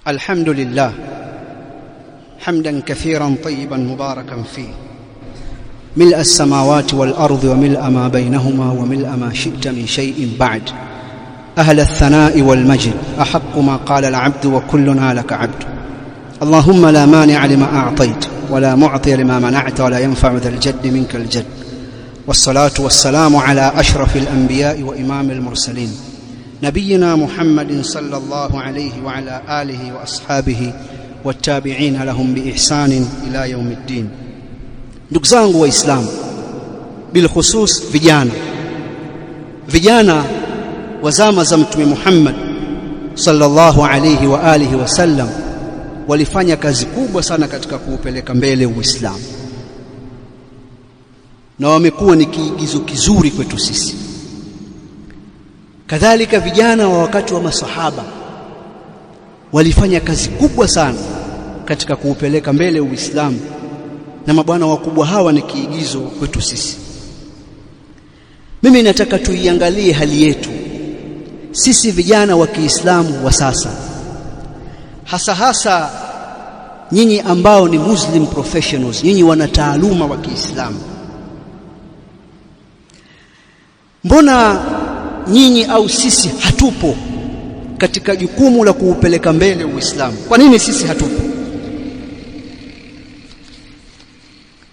الحمد لله حمدا كثيرا طيبا مباركا فيه ملء السماوات والأرض وملء ما بينهما وملء ما شئت من شيء بعد. أهل الثناء والمجد أحق ما قال العبد وكلنا لك عبد. اللهم لا مانع لما أعطيت ولا معطي لما منعت ولا ينفع ذا الجد منك الجد. والصلاة والسلام على أشرف الأنبياء وإمام المرسلين نبينا محمد صلى الله عليه وعلى آله وأصحابه والتابعين لهم بإحسان إلى يوم الدين. Ndugu zangu waislamu, bilkhusus vijana wa zama za Mtume Muhammad sallallahu alayhi wa alihi wasallam walifanya kazi kubwa sana katika kuupeleka mbele Uislamu, na wamekuwa ni kiigizo kizuri kwetu sisi. Kadhalika vijana wa wakati wa masahaba walifanya kazi kubwa sana katika kuupeleka mbele Uislamu, na mabwana wakubwa hawa ni kiigizo kwetu sisi. Mimi nataka tuiangalie hali yetu sisi vijana wa Kiislamu wa sasa, hasa nyinyi ambao ni Muslim professionals, nyinyi wana taaluma wa Kiislamu. Mbona nyinyi au sisi hatupo katika jukumu la kuupeleka mbele Uislamu? Kwa nini sisi hatupo?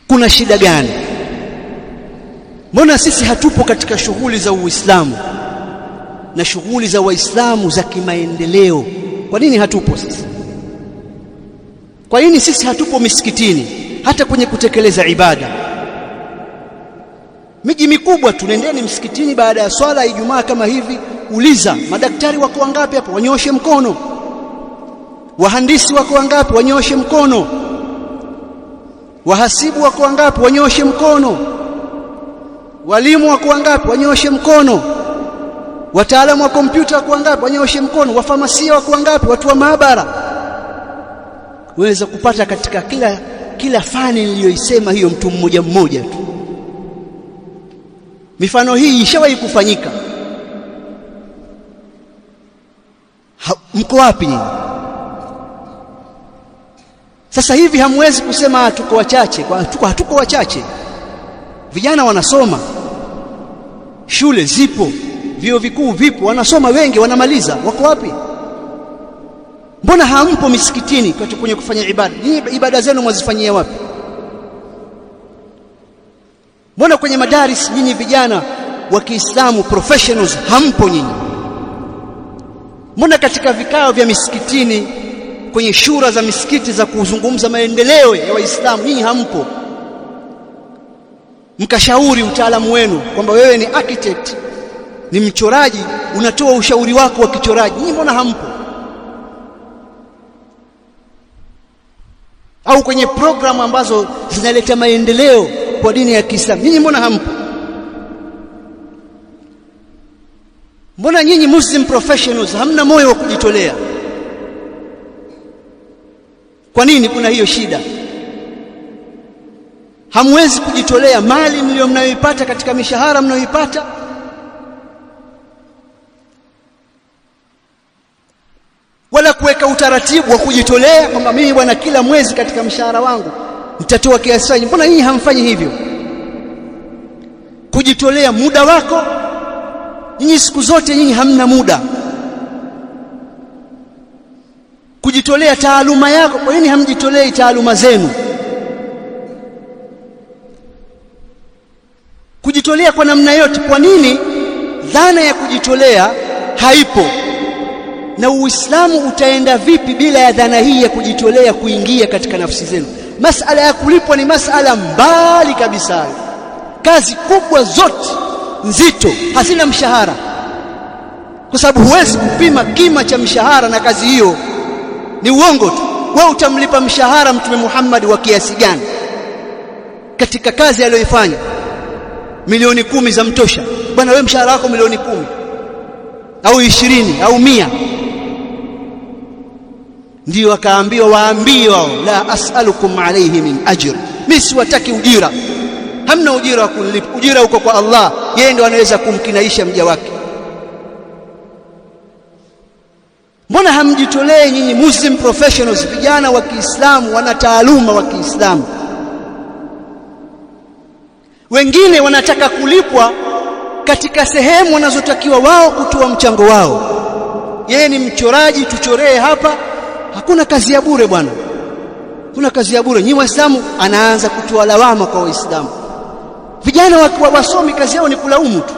Kuna shida gani? Mbona sisi hatupo katika shughuli za Uislamu na shughuli za Waislamu za kimaendeleo? Kwa nini hatupo sisi? Kwa nini sisi hatupo misikitini hata kwenye kutekeleza ibada? Miji mikubwa tunendeni msikitini baada ya swala ya Ijumaa kama hivi, uliza madaktari wako wangapi hapo, wanyoshe mkono. Wahandisi wako wangapi, wanyoshe mkono. Wahasibu wako wangapi, wanyoshe mkono. Walimu wako wangapi, wanyoshe mkono. Wataalamu wa kompyuta wako wangapi, wanyoshe mkono. Wafamasia wako wangapi, watu wa maabara. Waweza kupata katika kila fani niliyoisema hiyo mtu mmoja mmoja tu. Mifano hii ishawahi kufanyika. Mko wapi nyinyi? Sasa hivi hamwezi kusema tuko wachache, hatuko wachache. Vijana wanasoma, shule zipo, vyuo vikuu vipo, wanasoma wengi, wanamaliza. Wako wapi? Mbona hampo misikitini kwenye kufanya ibada? Nyinyi ibada zenu mwazifanyia wapi? Mbona kwenye madaris nyinyi vijana wa Kiislamu professionals hampo nyinyi? Mbona katika vikao vya misikitini, kwenye shura za misikiti za kuzungumza maendeleo ya Waislamu nyinyi hampo? Mkashauri utaalamu wenu kwamba wewe ni architect, ni mchoraji, unatoa ushauri wako wa kichoraji, nyinyi mbona hampo? Au kwenye programu ambazo zinaleta maendeleo kwa dini ya Kiislamu, nyinyi mbona hampo? Mbona nyinyi Muslim professionals hamna moyo wa kujitolea? Kwa nini kuna hiyo shida? Hamwezi kujitolea mali mnayoipata katika mishahara mnayoipata? Wala kuweka utaratibu wa kujitolea kwamba mimi bwana kila mwezi katika mshahara wangu nitatoa kiasi fulani. Mbona nyinyi hamfanyi hivyo? Kujitolea muda wako, nyinyi siku zote nyinyi hamna muda. Kujitolea taaluma yako, kwa nini hamjitolei taaluma zenu? Kujitolea kwa namna yote, kwa nini dhana ya kujitolea haipo? Na Uislamu utaenda vipi bila ya dhana hii ya kujitolea kuingia katika nafsi zenu? Masala ya kulipwa ni masala mbali kabisa. Kazi kubwa zote nzito hazina mshahara, kwa sababu huwezi kupima kima cha mshahara na kazi hiyo. Ni uongo tu. Wewe utamlipa mshahara Mtume Muhammad wa kiasi gani katika kazi aliyoifanya? Milioni 10 za mtosha bwana? Wewe mshahara wako milioni 10 au 20 au 100? Ndio akaambiwa, waambie wao, la as'alukum alayhi min ajr, mimi siwataki ujira. Hamna ujira wa kulipa, ujira uko kwa Allah, yeye ndiye anaweza kumkinaisha mja wake. Mbona hamjitolee nyinyi Muslim professionals, vijana wa Kiislamu, wana taaluma wa Kiislamu? Wengine wanataka kulipwa katika sehemu wanazotakiwa wao kutoa mchango wao. Yeye ni mchoraji, tuchoree hapa. Hakuna kazi ya bure bwana, kuna kazi ya bure. Nyinyi Waislamu anaanza kutoa lawama kwa Waislamu. Vijana wasomi kazi yao ni kulaumu tu.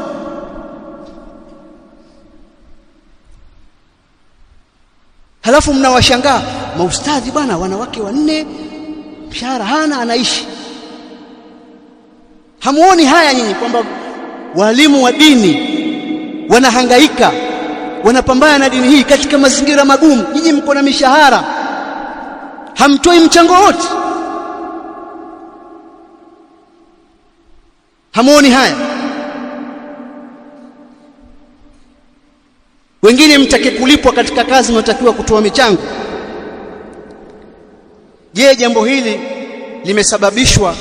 Halafu mnawashangaa maustadhi bwana, wanawake 4, mshahara hana, anaishi. Hamuoni haya nyinyi kwamba walimu wa dini wanahangaika, wanapambana na dini hii katika mazingira magumu? Nyinyi mko na mishahara, hamtoi mchango wote. Hamuoni haya? Wengine mtake kulipwa katika kazi mnatakiwa kutoa michango. Je, jambo hili limesababishwa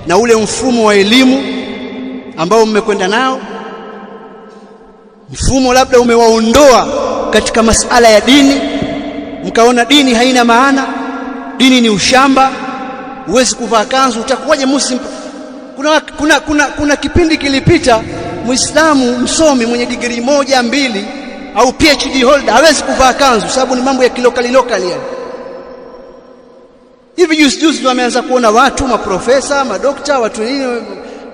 na ule mfumo wa elimu ambao mmekwenda nao? Mfumo labda umewaondoa katika masala ya dini, mkaona dini haina maana, dini ni ushamba, huwezi kuvaa kanzu, utakuwaje Muslim? Kuna kipindi kilipita Muislamu msomi mwenye degree 1, 2 au PhD holder hawezi kuvaa kanzu, sababu ni mambo ya kilokali yani. Hivi juzi ndio wameanza kuona watu maprofesa, madokta, watu nini,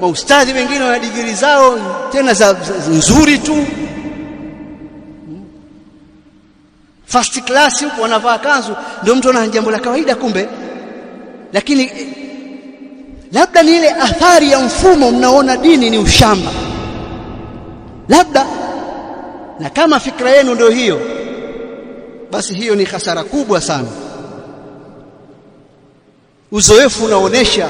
maustadhi wengine wana degree zao tena za nzuri tu, first class, huko wanavaa kanzu, ndio mtu ana jambo la kawaida kumbe. Lakini labda ni ile athari ya mfumo, mnaona dini ni ushamba labda. Na kama fikra yenu ndio hiyo, basi hiyo ni hasara kubwa sana. Uzoefu unaonesha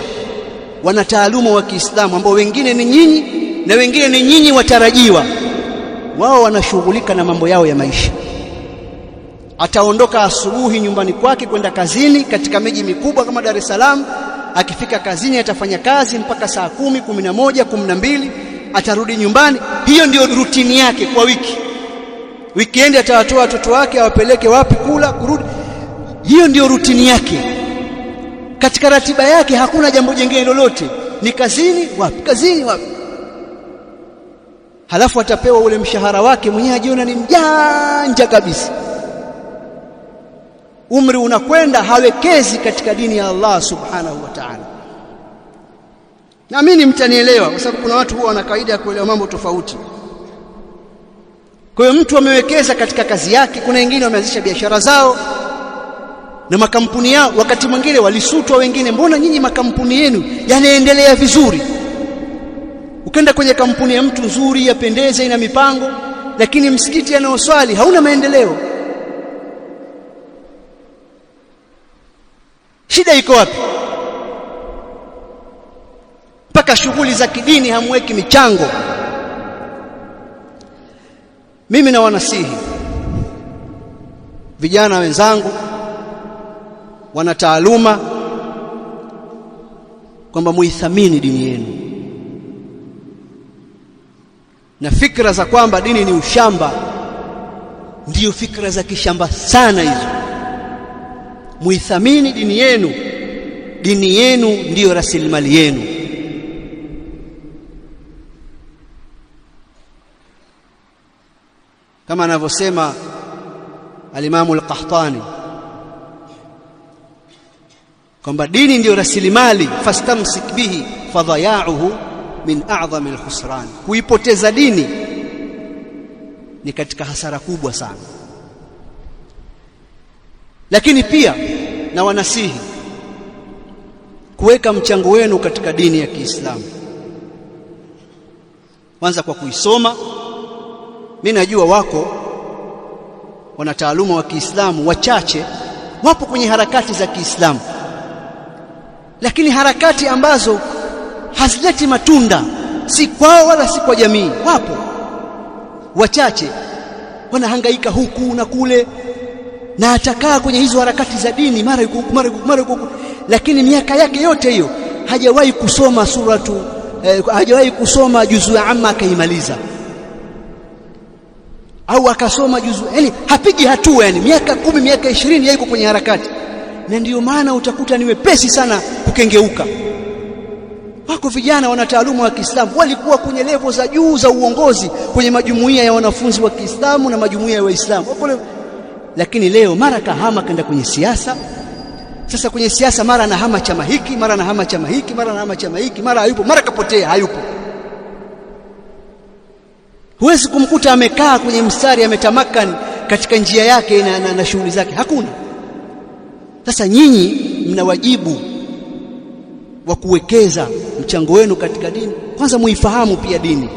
wanataaluma wa Kiislamu ambao wengine ni nyinyi na wengine ni nyinyi watarajiwa, wao wanashughulika na mambo yao ya maisha. Ataondoka asubuhi nyumbani kwake kwenda kazini katika miji mikubwa kama Dar es Salaam. Akifika kazini atafanya kazi mpaka saa 10, 11, 12, atarudi nyumbani. Hiyo ndio rutini yake kwa wiki. Weekend atawatoa watoto wake awapeleke wapi kula, kurudi. Hiyo ndio rutini yake. Katika ratiba yake hakuna jambo jingine lolote, ni kazini wapi, kazini wapi. Halafu atapewa ule mshahara wake, mwenyewe ajiona ni mjanja kabisa. Umri unakwenda, hawekezi katika dini ya Allah subhanahu wa ta'ala. Naamini mtanielewa, kwa sababu kuna watu huwa wana kaida ya kuelewa mambo tofauti. Kwa hiyo mtu amewekeza katika kazi yake. Kuna wengine wameanzisha biashara zao na makampuni yao, wakati mwingine walisutwa wengine, mbona nyinyi makampuni yenu yanaendelea vizuri? Ukenda kwenye kampuni ya mtu nzuri, yapendeza, ina mipango, lakini msikiti anaoswali hauna maendeleo. Shida iko wapi? Mpaka shughuli za kidini hamweki michango. Mimi na wanasihi vijana wenzangu wana taaluma kwamba muithamini dini yenu, na fikra za kwamba dini ni ushamba ndiyo fikra za kishamba sana hizo. Muithamini dini yenu, dini yenu ndiyo rasilimali yenu. Kama anavyosema al-Imam al-Qahtani kwamba dini ndiyo rasilimali, fastamsik bihi fadhaya'uhu min a'zami al-khusran. Kuipoteza dini ni katika hasara kubwa sana. Lakini pia na wanasihi kuweka mchango wenu katika dini ya Kiislamu, kwanza kwa kuisoma. Mimi najua wako wanataaluma wa Kiislamu wachache wapo kwenye harakati za Kiislamu, lakini harakati ambazo hazileti matunda, si kwao wala si kwa jamii. Wapo wachache wanahangaika huku na kule, na atakaa kwenye hizo harakati za dini mara yuko, lakini miaka yake yote hiyo hajawahi kusoma hajawahi kusoma juzu ya amma akaimaliza. au akasoma juzu, yani hapigi hatua, yani miaka 10 miaka 20 yuko kwenye harakati. Na ndiyo maana utakuta ni wepesi sana kukengeuka. Wako vijana wana taaluma wa Kiislamu walikuwa kwenye level za juu za uongozi kwenye majumuiya ya wanafunzi wa Kiislamu na majumuiya ya Waislamu, lakini leo mara kahama kaenda kwenye siasa. Sasa kwenye siasa mara anahama chama hiki, mara anahama chama hiki, mara anahama chama hiki, mara hayupo, mara kapotea, hayupo. Huwezi kumkuta amekaa kwenye mstari ametamakani katika njia yake na shughuli zake, hakuna. Sasa nyinyi mna wajibu wa kuwekeza mchango wenu katika dini. Kwanza muifahamu pia dini.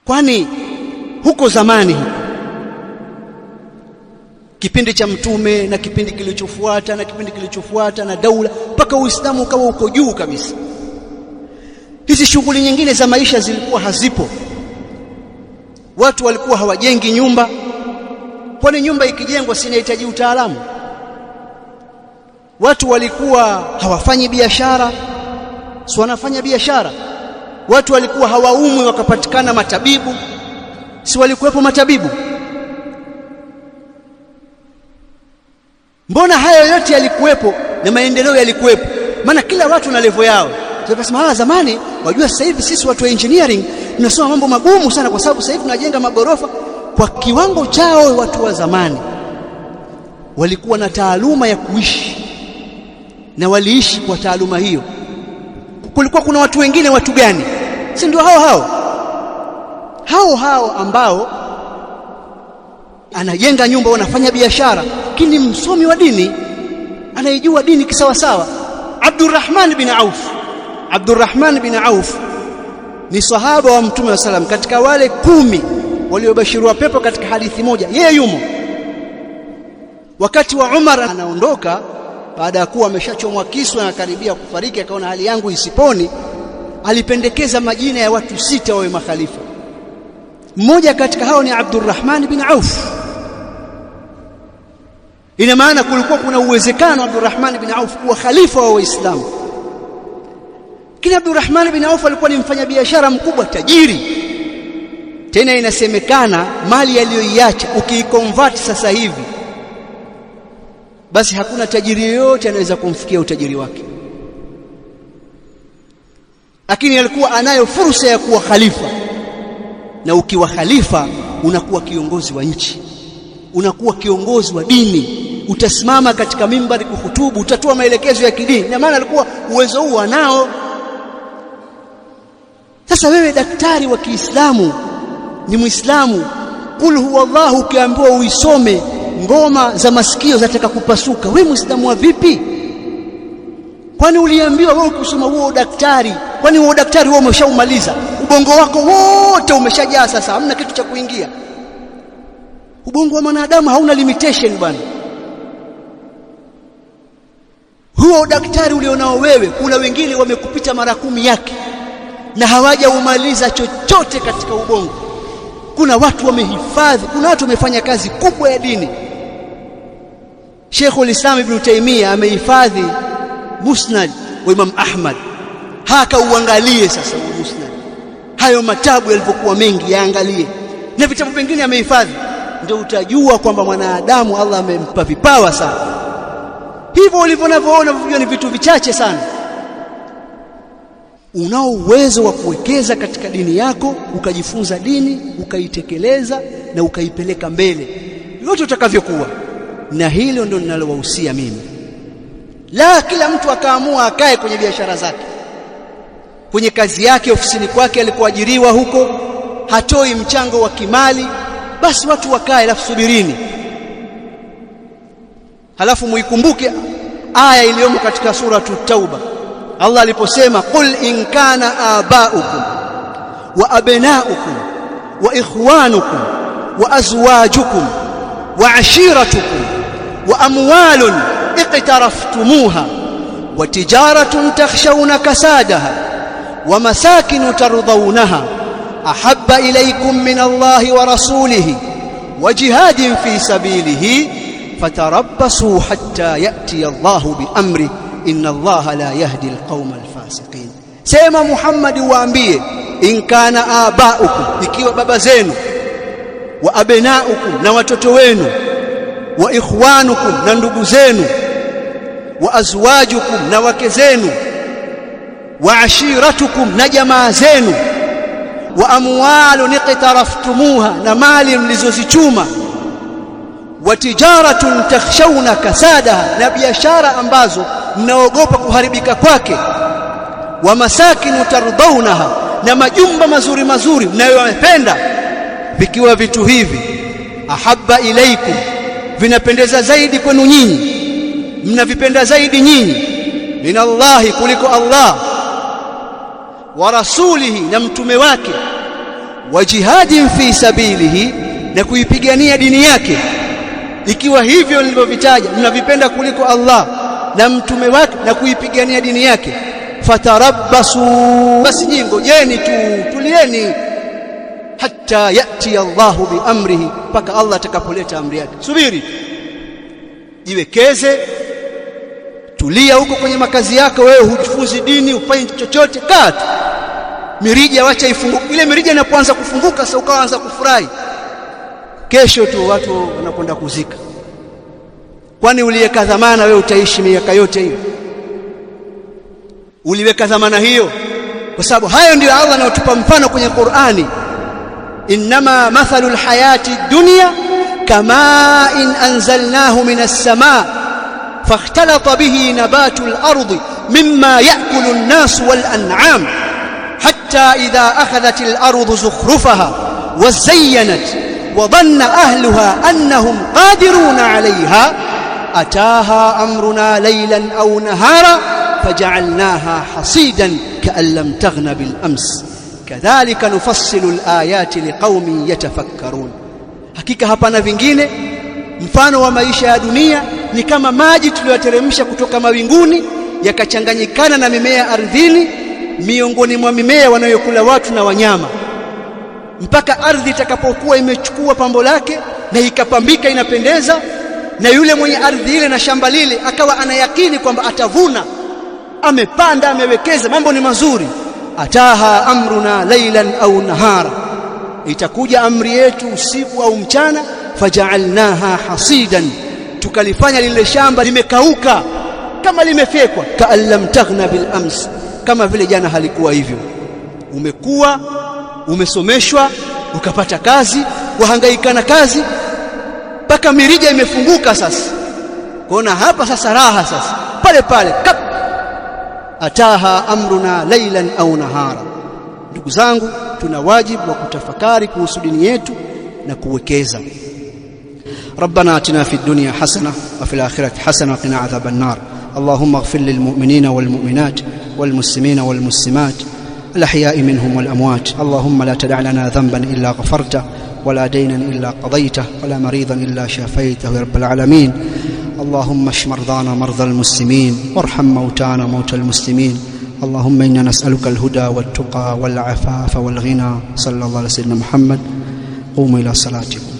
Kwani huko zamani kipindi cha mtume na kipindi kilichofuata na kipindi kilichofuata na daula mpaka Uislamu ukawa uko juu kabisa, hizi shughuli nyingine za maisha zilikuwa hazipo. Watu walikuwa hawajengi nyumba, kwani nyumba ikijengwa si inahitaji utaalamu. Watu walikuwa hawafanyi biashara, si wanafanya biashara. Watu walikuwa hawaumwi wakapatikana matabibu, si walikuwepo matabibu. Mbona hayo yote yalikuwepo na maendeleo yalikuwepo? Maana kila watu na level yao. Tunasema zamani, wajua sasa hivi sisi watu wa engineering tunasoma mambo magumu sana, kwa sababu sasa hivi tunajenga magorofa. Kwa kiwango chao watu wa zamani walikuwa na taaluma ya kuishi na waliishi kwa taaluma hiyo. Kulikuwa kuna watu wengine, watu gani? Si ndio hao ambao anajenga nyumba, wanafanya biashara, lakini msomi wa dini, anayejua dini kisawa sawa. Abdurrahman bin Auf ni sahaba wa Mtume sallam, katika wale 10 waliobashiriwa pepo katika hadithi moja, yeye yumo. Wakati wa Umar anaondoka baada ya kuwa ameshachomwa kisu na karibia kufariki, akaona hali yangu isiponi, alipendekeza majina ya watu 6 wawe makhalifa. Mmoja katika hao ni Abdurrahman bin Auf. Ina maana kulikuwa kuna uwezekano Abdurrahman bin Auf kuwa khalifa wa Waislamu. Kina Abdurrahman bin Auf alikuwa ni mfanyabiashara mkubwa, tajiri. Tena inasemekana mali aliyoiacha ukiiconvert sasa hivi, basi hakuna tajiri yoyote anaweza kumfikia utajiri wake. Lakini alikuwa anayo fursa ya kuwa khalifa. Na ukiwa khalifa unakuwa kiongozi wa nchi, unakuwa kiongozi wa dini, utasimama katika mimbari kuhutubu, utatoa maelekezo ya kidini. Na maana alikuwa uwezo huo anao. Sasa wewe daktari wa Kiislamu, ni Muislamu, kul huwallahu, ukiambiwa uisome ngoma za masikio zataka kupasuka, wewe Muislamu wa vipi? Kwani uliambiwa wewe kusoma huo daktari? Kwani huo daktari wewe umeshaumaliza? Ubongo wako wote umeshajaa, sasa hamna kitu cha kuingia. Ubongo wa mwanadamu hauna limitation bwana. Huo daktari ulionao wewe, kuna wengine wamekupita mara 10 yake na hawajaumaliza chochote katika ubongo. Kuna watu wamehifadhi, kuna watu wamefanya kazi kubwa ya dini. Sheikhul Islam Ibn Taymiyyah amehifadhi Musnad wa Imam Ahmad. Haka uangalie sasa Musnad, hayo matabu yalivyokuwa mengi, yaangalie. Na vitabu vingine amehifadhi, ndio utajua kwamba mwanadamu Allah amempa vipawa sana. Hivyo ulivyoona vivyo ni vitu vichache sana. Unao uwezo wa kuwekeza katika dini yako, ukajifunza dini, ukaitekeleza na ukaipeleka mbele yote utakavyokuwa. Na hilo ndio ninalowahusia mimi. La kila mtu akaamua akae kwenye biashara zake, kwenye kazi yake, ofisini kwake alikoajiriwa huko, hatoi mchango wa kimali, basi watu wakae, alafu subirini. Halafu muikumbuke aya iliyomo katika suratu Tauba, Allah aliposema qul in kana abaukum wa abnaukum wa ikhwanukum wa azwajukum wa ashiratukum wa amwalun iqtaraftumuha wa tijaratun takhshawna kasadaha wa masakin tardawnaha ahabba ilaykum min Allahi wa rasulihi wa jihadin fi sabilihi fatarabbasu hatta ya'ti Allahu bi amri inna Allaha la yahdi alqawma alfasiqin. Sema Muhammad, waambie in kana abaukum, ikiwa baba zenu, wa abnaukum, na watoto wenu, wa ikhwanukum, na ndugu zenu, wa azwajukum, na wake zenu, wa ashiratukum, na jamaa zenu, wa amwalun iqtaraftumuha, na mali mlizozichuma, wa tijaratun takhshawna kasadaha, na biashara ambazo mnaogopa kuharibika kwake, wa masakinu tardawnaha, na majumba mazuri mazuri mnayoyapenda. Vikiwa vitu hivi ahabba ilaikum, vinapendeza zaidi kwenu nyinyi, mnavipenda zaidi nyinyi, minallahi, kuliko Allah, wa rasulihi, na mtume wake, wa jihadin fi sabilihi, na kuipigania dini yake. Ikiwa hivyo nilivyovitaja mnavipenda kuliko Allah na mtume wake na kuipigania dini yake, fatarabbasu, basi nyinyi ngojeni tu, tulieni, hatta yati Allahu biamrihi, mpaka Allah atakapoleta amri yake. Subiri, jiwekeze, tulia huko kwenye makazi yako. Wewe hujifunzi dini, ufanye chochote, kaa tu, mirija wacha ifunguke. Ile mirija inapoanza kufunguka sasa ukaanza kufurahi, kesho tu watu wanakwenda kuzika. Kwani uliweka dhamana wewe utaishi miaka yote hiyo? Uliweka dhamana hiyo? Kwa sababu hayo ndio Allah anayotupa mfano kwenye Qur'ani, innama mathalul hayati dunya kama in anzalnahu minas samaa fakhtalata bihi nabatul ardi mimma ya'kulu an-nas wal an'am hatta idha akhadhatil ardu zukhrufaha wa zayyanat wa dhanna ahluha annahum qadiruna 'alayha ataha amruna laylan aw nahara faj'alnaha hasidan ka'an lam taghna bil ams kadhalika nufassilu al-ayati liqaumin yatafakkarun. Hakika hapana vingine, mfano wa maisha ya dunia ni kama maji tuliyoteremsha kutoka mawinguni yakachanganyikana na mimea ardhini, miongoni mwa mimea wanayokula watu na wanyama, mpaka ardhi itakapokuwa imechukua pambo lake na ikapambika inapendeza, na yule mwenye ardhi ile na shamba lile akawa anayakini kwamba atavuna, amepanda, amewekeza, mambo ni mazuri. Ataha amruna laylan au nahara, itakuja amri yetu usiku au mchana, faja'alnaha hasidan, tukalifanya lile shamba limekauka kama limefekwa, ka'an lam taghna bil ams, kama vile jana halikuwa hivyo. Umekuwa, umesomeshwa, ukapata kazi, wahangaika na kazi mpaka mirija imefunguka. Sasa kuona hapa sasa raha, sasa pale pale kap, ataha amruna laylan au nahara. Ndugu zangu, tuna wajibu wa kutafakari kuhusu dini yetu na kuwekeza. ربنا آتنا في الدنيا حسنة وفي الآخرة حسنة وقنا عذاب النار. اللهم اغفر للمؤمنين والمؤمنات والمسلمين والمسلمات الأحياء منهم والأموات. اللهم لا تدع لنا ذنبا إلا غفرته ولا دينا إلا قضيته ولا مريضا إلا شافيته يا رب العالمين. اللهم اشف مرضانا مرضى المسلمين وارحم موتانا موتى المسلمين. اللهم إنا نسألك الهدى والتقى والعفاف والغنى. صلى الله على سيدنا محمد. قوموا إلى صلاتكم.